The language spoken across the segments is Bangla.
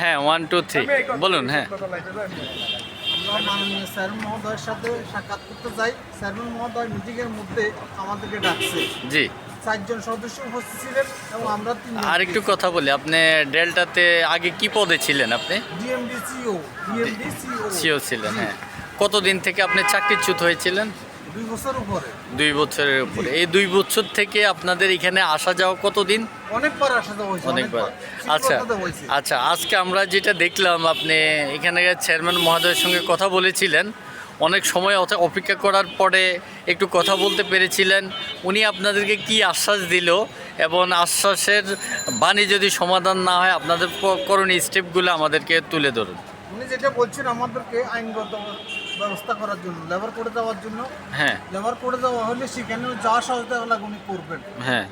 হ্যাঁ 1 2 3 বলুন। হ্যাঁ আমরা মাননীয় চেয়ারম্যান মহোদয়ের সাথে সাক্ষাৎ করতে যাই। চেয়ারম্যান মহোদয় মিটিংয়ের মধ্যে আমাদেরকে ডাকছে। জি, 4 জন সদস্য উপস্থিত ছিলেন এবং আমরা 3 জন। আর একটু কথা বলি, আপনি ডেল্টাতে আগে কি পদে ছিলেন? আপনি ডিএমডি সিও সিও ছিলেন। হ্যাঁ, কতদিন থেকে আপনি চাকরিচ্যুত হয়েছিলেন? 2 বছর উপরে। 2 বছরের উপরে। এই 2 বছর থেকে আপনাদের এখানে আসা যাওয়া কতদিন? অনেকবার আসা যাওয়া হয়েছে। অনেকবার। আচ্ছা আচ্ছা, আজকে আমরা যেটা দেখলাম, আপনি এখানে চেয়ারম্যান মহোদয়ের সঙ্গে কথা বলেছিলেন, অনেক সময় অপেক্ষা করার পরে একটু কথা বলতে পেরেছিলেন। উনি আপনাদেরকে কি আশ্বাস দিল এবং আশ্বাসের বাণী যদি সমাধান না হয় আপনাদের করণীয় স্টেপগুলো আমাদেরকে তুলে ধরুন। উনি যেটা বলছেন আমাদেরকে আইনগত ব্যবস্থা করার জন্য, লেবার করে যাওয়ার জন্য। হ্যাঁ লেবার করে যাওয়া হলে সেখানে যাওয়া সহজতা উনি করবেন। হ্যাঁ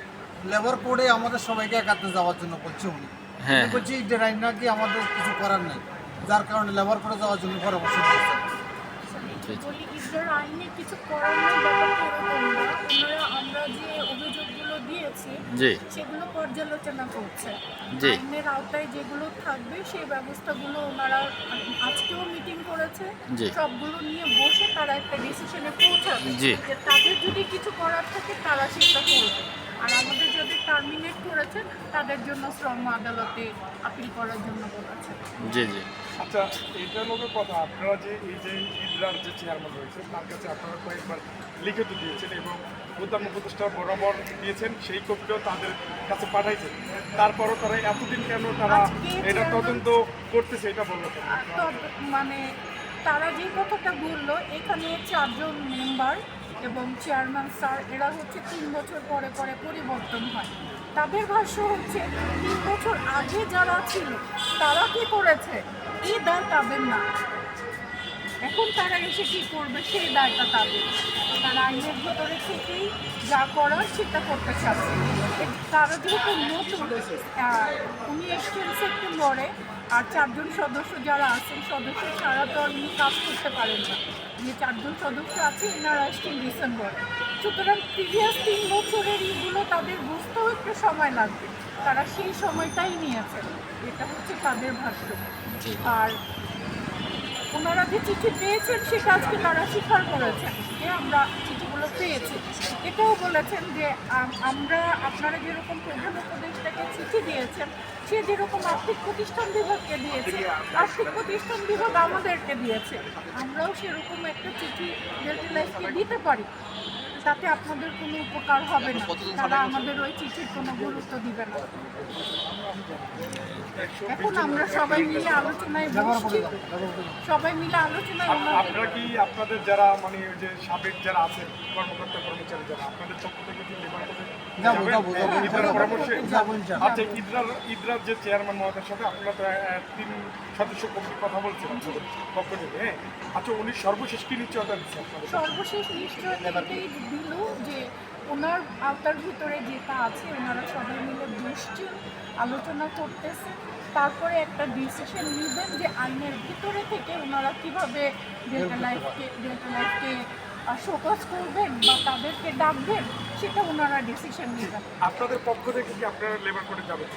লেবার করে আমাদের সবাইকে একাত্রে যাওয়ার জন্য বলছে উনি। হ্যাঁ বলছি ঈদের আইন নাকি আমাদের কিছু করার নেই, যার কারণে লেবার করে যাওয়ার জন্য পরামর্শ দিয়েছে। বলি ঈদের আইনে কিছু করার নেই, ব্যাপারটা এরকম না। ওনারা আমরা যে অভিযোগগুলো দিয়েছি জি সেগুলো পর্যালোচনা করছে। জি। আইনের আওতায় যেগুলো থাকবে সেই ব্যবস্থাগুলো ওনারা আজকেও মিটিং করেছে, জি। সবগুলো নিয়ে বসে তারা একটা ডিসিশনে পৌঁছাবে জি। যে তাদের যদি কিছু করার থাকে তারা সেটা করবে। আর আমাদের যাদের টার্মিনেট করেছেন তাদের জন্য শ্রম আদালতে আপিল করার জন্য বলেছে। জি জি। আচ্ছা, এইটার লোকের কথা, আপনারা যে এই যে ইদরার যে চেয়ারম্যান রয়েছে তার কাছে আপনারা কয়েকবার লিখিত দিয়েছেন এবং উদ্যান উপদেষ্টা বরাবর দিয়েছেন, সেই কপিটাও তাদের কাছে পাঠাইছেন। তারপরও তারা এতদিন কেন তারা এটা তদন্ত করতেছে এটা বললো কেন? মানে তারা যে কথাটা বললো, এখানে 4 জন মেম্বার এবং চেয়ারম্যান স্যার, এরা হচ্ছে 3 বছর পরে পরে পরিবর্তন হয়। তাদের ভাষ্য হচ্ছে 3 বছর আগে যারা ছিল তারা কি করেছে এই দায় তাদের না, এখন তারা এসে কী করবে সেই দায়টা তাদের। তারা আইনের ভিতরে থেকেই যা করার সেটা করতে চাচ্ছে। তারা যেহেতু নতুন, উনি এসছেন সেপ্টেম্বরে, আর 4 জন সদস্য যারা আছেন, সদস্য ছাড়া তো আর উনি কাজ করতে পারেন না। যে 4 জন সদস্য আছে এনারা আসছেন ডিসেম্বরে। সুতরাং প্রিভিয়াস 3 বছরের ইগুলো তাদের বুঝতেও একটু সময় লাগবে, তারা সেই সময়টাই নিয়েছেন, এটা হচ্ছে তাদের ভাষ্য। আর ওনারা যে চিঠি পেয়েছেন সেটা আজকে তারা স্বীকার করেছেন যে আমরা চিঠিগুলো পেয়েছি। এটাও বলেছেন যে আমরা আপনারা যেরকম প্রধান উপদেষ্টাকে চিঠি দিয়েছেন, সে যেরকম আর্থিক প্রতিষ্ঠান বিভাগকে দিয়েছে, আর্থিক প্রতিষ্ঠান বিভাগ আমাদেরকে দিয়েছে, আমরাও সেরকম একটা চিঠি ডেল্টা লাইফকে দিতে পারি, তাতে আপনাদের কোনো উপকার হবে না, তারা আমাদের ওই চিঠির কোনো গুরুত্ব দিবে না। এখন আমরা সবাই মিলে আলোচনায় বসছি, সবাই মিলে আলোচনায়। আপনারা কি আপনাদের যারা মানে ওই যে সাবেক যারা আছেন কর্মকর্তা কর্মচারী যারা আপনাদের পক্ষ থেকে কি লেবার করে ইদরার পরামর্শে? আচ্ছা, ইদরার যে চেয়ারম্যান মহোদয়ের সাথে আপনারা তো 3 সদস্য কমিটির কথা বলছিলেন পক্ষ থেকে। হ্যাঁ, আচ্ছা, উনি সর্বশেষ কি নিশ্চয়তা দিচ্ছে আপনাদের? সর্বশেষ নিশ্চয়তা এটাই দিল যে ওনার আওতার ভিতরে যেটা আছে ওনারা সবাই মিলে বসছেন, আলোচনা করতেছে, তারপরে একটা ডিসিশন নেবেন যে আইনের ভিতরে থেকে ওনারা কীভাবে ডেল্টা লাইফকে শোকজ করবেন বা তাদেরকে ডাকবেন, সেটা ওনারা ডিসিশন নেবেন। আপনাদের পক্ষ থেকে কি আপনারা লেবার করে যাবেন?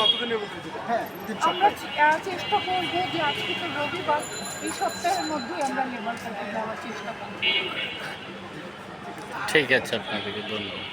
কতদিনের মধ্যে দিবেন? আমরা চেষ্টা করবো যে আজকে তো রবিবার, এই সপ্তাহের মধ্যেই আমরা লেবার করতে যাওয়ার চেষ্টা করব। ঠিক আছে, আপনাদেরকে ধন্যবাদ।